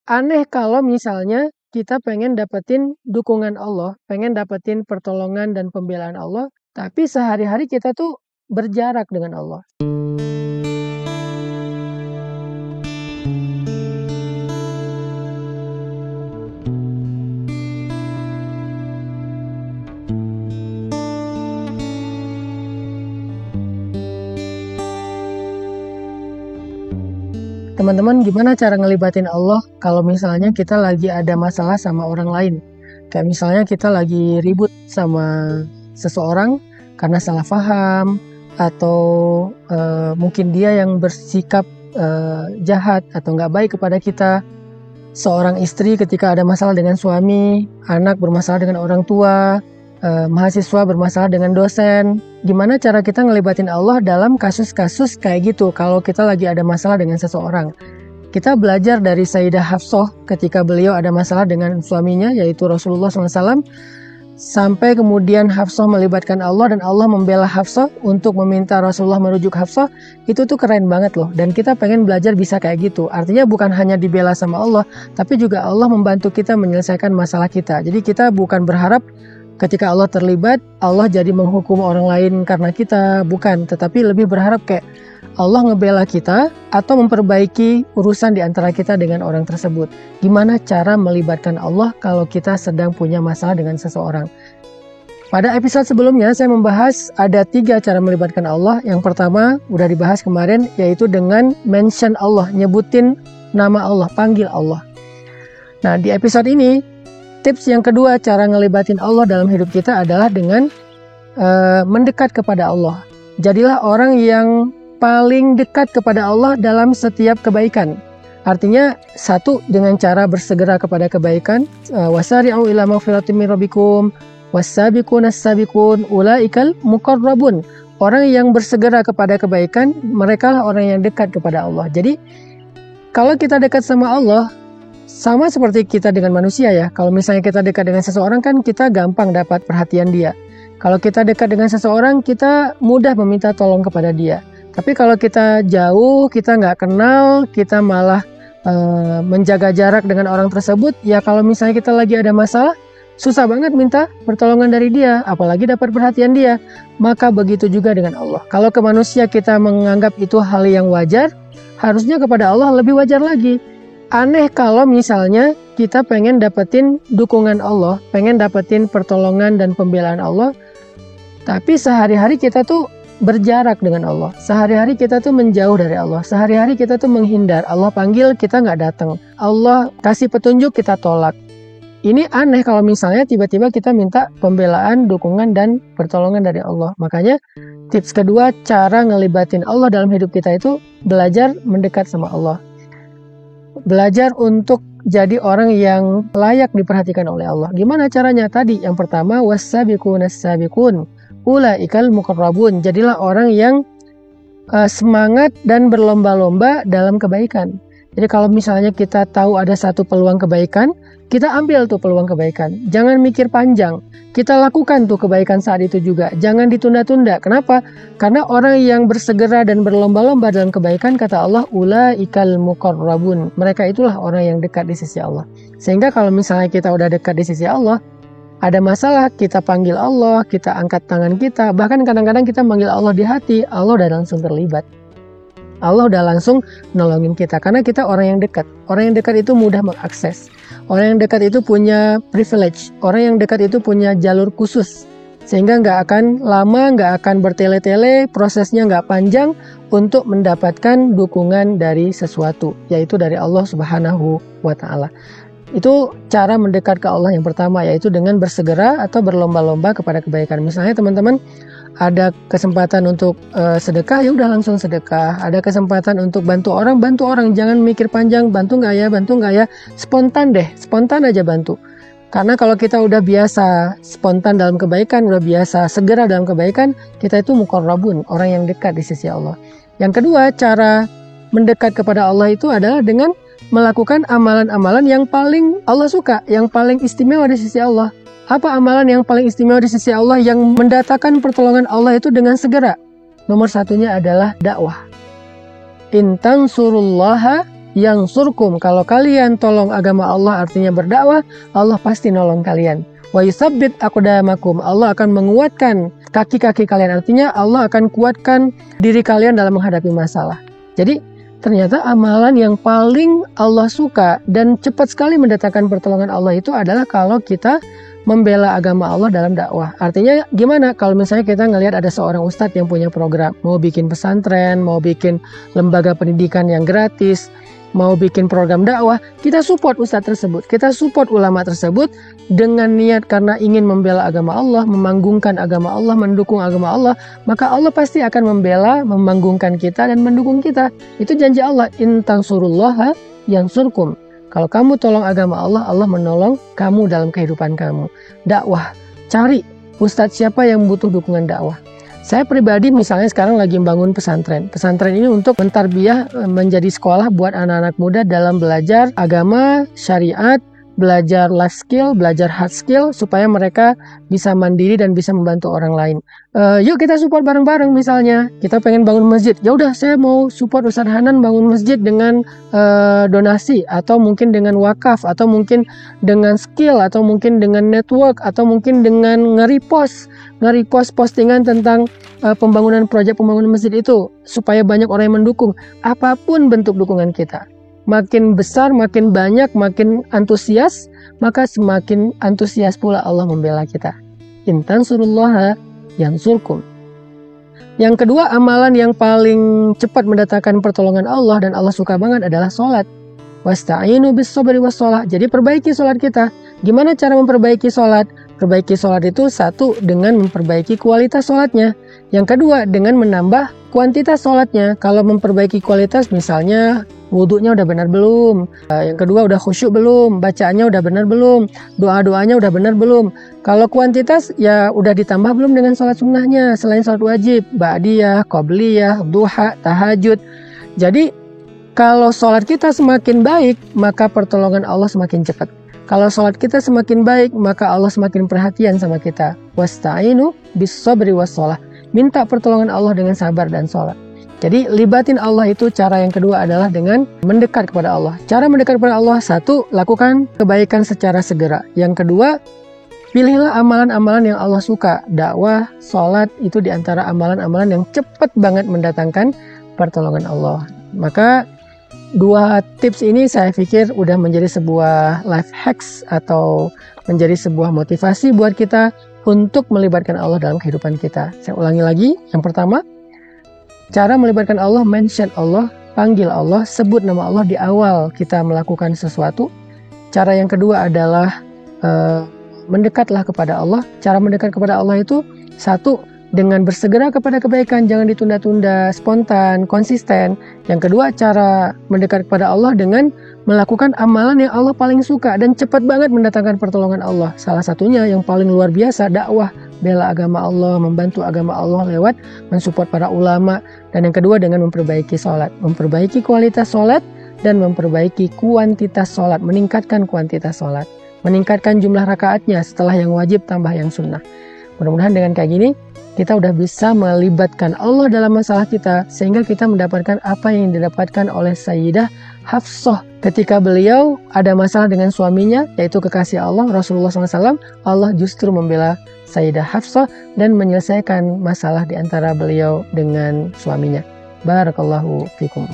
Aneh kalau misalnya kita pengen dapetin dukungan Allah, pengen dapetin pertolongan dan pembelaan Allah, tapi sehari-hari kita tuh berjarak dengan Allah. Teman-teman, gimana cara ngelibatin Allah kalau misalnya kita lagi ada masalah sama orang lain? Kayak misalnya kita lagi ribut sama seseorang karena salah paham, atau mungkin dia yang bersikap jahat atau nggak baik kepada kita. Seorang istri ketika ada masalah dengan suami, anak bermasalah dengan orang tua, mahasiswa bermasalah dengan dosen. Gimana cara kita ngelibatin Allah dalam kasus-kasus kayak gitu kalau kita lagi ada masalah dengan seseorang? Kita belajar dari Sayyidah Hafsah ketika beliau ada masalah dengan suaminya, yaitu Rasulullah SAW, sampai kemudian Hafsah melibatkan Allah dan Allah membela Hafsah untuk meminta Rasulullah merujuk Hafsah. Itu tuh keren banget loh, dan kita pengen belajar bisa kayak gitu. Artinya bukan hanya dibela sama Allah, tapi juga Allah membantu kita menyelesaikan masalah kita. Jadi kita bukan berharap ketika Allah terlibat, Allah jadi menghukum orang lain karena kita, bukan. Tetapi lebih berharap kayak Allah ngebela kita atau memperbaiki urusan di antara kita dengan orang tersebut. Gimana cara melibatkan Allah kalau kita sedang punya masalah dengan seseorang? Pada episode sebelumnya saya membahas ada 3 cara melibatkan Allah. Yang pertama udah dibahas kemarin, yaitu dengan mention Allah, nyebutin nama Allah, panggil Allah. Nah, di episode ini tips yang kedua cara ngelibatin Allah dalam hidup kita adalah dengan mendekat kepada Allah. Jadilah orang yang paling dekat kepada Allah dalam setiap kebaikan. Artinya, satu, dengan cara bersegera kepada kebaikan. Wasari'u ila maghfiratin min rabbikum was-sabiquna as-sabiqun ulaikal muqarrabun. Orang yang bersegera kepada kebaikan, mereka lah orang yang dekat kepada Allah. Jadi, kalau kita dekat sama Allah, sama seperti kita dengan manusia ya. Kalau misalnya kita dekat dengan seseorang kan kita gampang dapat perhatian dia. Kalau kita dekat dengan seseorang, kita mudah meminta tolong kepada dia. Tapi kalau kita jauh, kita nggak kenal, kita malah menjaga jarak dengan orang tersebut, ya kalau misalnya kita lagi ada masalah, susah banget minta pertolongan dari dia, apalagi dapat perhatian dia. Maka begitu juga dengan Allah. Kalau ke manusia kita menganggap itu hal yang wajar, harusnya kepada Allah lebih wajar lagi. Aneh kalau misalnya kita pengen dapetin dukungan Allah, pengen dapetin pertolongan dan pembelaan Allah, tapi sehari-hari kita tuh berjarak dengan Allah. Sehari-hari kita tuh menjauh dari Allah. Sehari-hari kita tuh menghindar. Allah panggil, kita nggak datang. Allah kasih petunjuk, kita tolak. Ini aneh kalau misalnya tiba-tiba kita minta pembelaan, dukungan, dan pertolongan dari Allah. Makanya tips kedua cara ngelibatin Allah dalam hidup kita itu belajar mendekat sama Allah. Belajar untuk jadi orang yang layak diperhatikan oleh Allah. Gimana caranya? Tadi yang pertama, was-sabiquna as-sabiqun ulaikal muqarrabun. Jadilah orang yang semangat dan berlomba-lomba dalam kebaikan. Jadi kalau misalnya kita tahu ada satu peluang kebaikan, kita ambil tuh peluang kebaikan. Jangan mikir panjang. Kita lakukan tuh kebaikan saat itu juga. Jangan ditunda-tunda. Kenapa? Karena orang yang bersegera dan berlomba-lomba dalam kebaikan, kata Allah, ulaikal muqarrabun. Mereka itulah orang yang dekat di sisi Allah. Sehingga kalau misalnya kita udah dekat di sisi Allah, ada masalah, kita panggil Allah, kita angkat tangan kita. Bahkan kadang-kadang kita manggil Allah di hati, Allah udah langsung terlibat. Allah udah langsung nolongin kita, karena kita orang yang dekat. Orang yang dekat itu mudah mengakses. Orang yang dekat itu punya privilege. Orang yang dekat itu punya jalur khusus. Sehingga nggak akan lama, nggak akan bertele-tele, prosesnya nggak panjang untuk mendapatkan dukungan dari sesuatu, yaitu dari Allah Subhanahu wa Ta'ala. Itu cara mendekat ke Allah yang pertama, yaitu dengan bersegera atau berlomba-lomba kepada kebaikan. Misalnya teman-teman ada kesempatan untuk sedekah, ya udah langsung sedekah. Ada kesempatan untuk bantu orang, jangan mikir panjang, bantu nggak ya, spontan deh, spontan aja bantu. Karena kalau kita udah biasa spontan dalam kebaikan, udah biasa segera dalam kebaikan, kita itu muqarrabun, orang yang dekat di sisi Allah. Yang kedua, cara mendekat kepada Allah itu adalah dengan melakukan amalan-amalan yang paling Allah suka, yang paling istimewa di sisi Allah. Apa amalan yang paling istimewa di sisi Allah yang mendatangkan pertolongan Allah itu dengan segera? Nomor satunya adalah dakwah. In tansurullaha yansurkum. Kalau kalian tolong agama Allah artinya berdakwah, Allah pasti nolong kalian. Wa yusabbit aqdamakum. Allah akan menguatkan kaki-kaki kalian, artinya Allah akan kuatkan diri kalian dalam menghadapi masalah. Jadi ternyata amalan yang paling Allah suka dan cepat sekali mendatangkan pertolongan Allah itu adalah kalau kita membela agama Allah dalam dakwah. Artinya gimana? Kalau misalnya kita ngelihat ada seorang ustadz yang punya program, mau bikin pesantren, mau bikin lembaga pendidikan yang gratis, mau bikin program dakwah, kita support ustadz tersebut, kita support ulama tersebut dengan niat karena ingin membela agama Allah, memanggungkan agama Allah, mendukung agama Allah, maka Allah pasti akan membela, memanggungkan kita dan mendukung kita. Itu janji Allah, in tansurullaha yansurkum. Kalau kamu tolong agama Allah, Allah menolong kamu dalam kehidupan kamu. Dakwah, cari ustadz siapa yang butuh dukungan dakwah. Saya pribadi misalnya sekarang lagi membangun pesantren. Pesantren ini untuk mentarbiyah menjadi sekolah buat anak-anak muda dalam belajar agama, syariat, belajar life skill, belajar hard skill, supaya mereka bisa mandiri dan bisa membantu orang lain. Yuk kita support bareng-bareng misalnya. Kita pengen bangun masjid. Ya udah, saya mau support Ustadz Hanan bangun masjid dengan donasi, atau mungkin dengan wakaf, atau mungkin dengan skill, atau mungkin dengan network, atau mungkin dengan nge-repost postingan tentang pembangunan proyek pembangunan masjid itu, supaya banyak orang yang mendukung. Apapun bentuk dukungan kita, makin besar, makin banyak, makin antusias, maka semakin antusias pula Allah membela kita. In tansurullaha yansurkum. Yang kedua, amalan yang paling cepat mendatangkan pertolongan Allah dan Allah suka banget adalah sholat. Wasta'inu bis-sabri was-shalah. Jadi perbaiki sholat kita. Gimana cara memperbaiki sholat? Perbaiki sholat itu satu, dengan memperbaiki kualitas sholatnya. Yang kedua, dengan menambah kuantitas sholatnya. Kalau memperbaiki kualitas, misalnya wudhunya udah benar belum? Yang kedua, udah khusyuk belum? Bacaannya udah benar belum? Doa-doanya udah benar belum? Kalau kuantitas, ya udah ditambah belum dengan sholat sunnahnya, selain sholat wajib, ba'diyah, qobliyah, duha, tahajud. Jadi, kalau sholat kita semakin baik, maka pertolongan Allah semakin cepat. Kalau sholat kita semakin baik, maka Allah semakin perhatian sama kita. Wasta'inu bis-sabri was-shalah. Minta pertolongan Allah dengan sabar dan sholat. Jadi libatin Allah itu cara yang kedua adalah dengan mendekat kepada Allah. Cara mendekat kepada Allah, satu, lakukan kebaikan secara segera. Yang kedua, pilihlah amalan-amalan yang Allah suka. Dakwah, sholat itu diantara amalan-amalan yang cepat banget mendatangkan pertolongan Allah. Maka dua tips ini saya pikir udah menjadi sebuah life hacks atau menjadi sebuah motivasi buat kita untuk melibatkan Allah dalam kehidupan kita. Saya ulangi lagi. Yang pertama, cara melibatkan Allah, mention Allah, panggil Allah, sebut nama Allah di awal kita melakukan sesuatu. Cara yang kedua adalah mendekatlah kepada Allah. Cara mendekat kepada Allah itu satu, dengan bersegera kepada kebaikan, jangan ditunda-tunda, spontan, konsisten. Yang kedua, cara mendekat kepada Allah dengan melakukan amalan yang Allah paling suka dan cepat banget mendatangkan pertolongan Allah. Salah satunya yang paling luar biasa, dakwah, bela agama Allah, membantu agama Allah lewat mensupport para ulama. Dan yang kedua dengan memperbaiki sholat, memperbaiki kualitas sholat dan memperbaiki kuantitas sholat, meningkatkan kuantitas sholat, meningkatkan jumlah rakaatnya setelah yang wajib tambah yang sunnah. Mudah-mudahan dengan kayak gini kita udah bisa melibatkan Allah dalam masalah kita, sehingga kita mendapatkan apa yang didapatkan oleh Sayyidah Hafsah ketika beliau ada masalah dengan suaminya, yaitu kekasih Allah, Rasulullah SAW. Allah justru membela Sayyidah Hafsah dan menyelesaikan masalah di antara beliau dengan suaminya. Barakallahu fikum.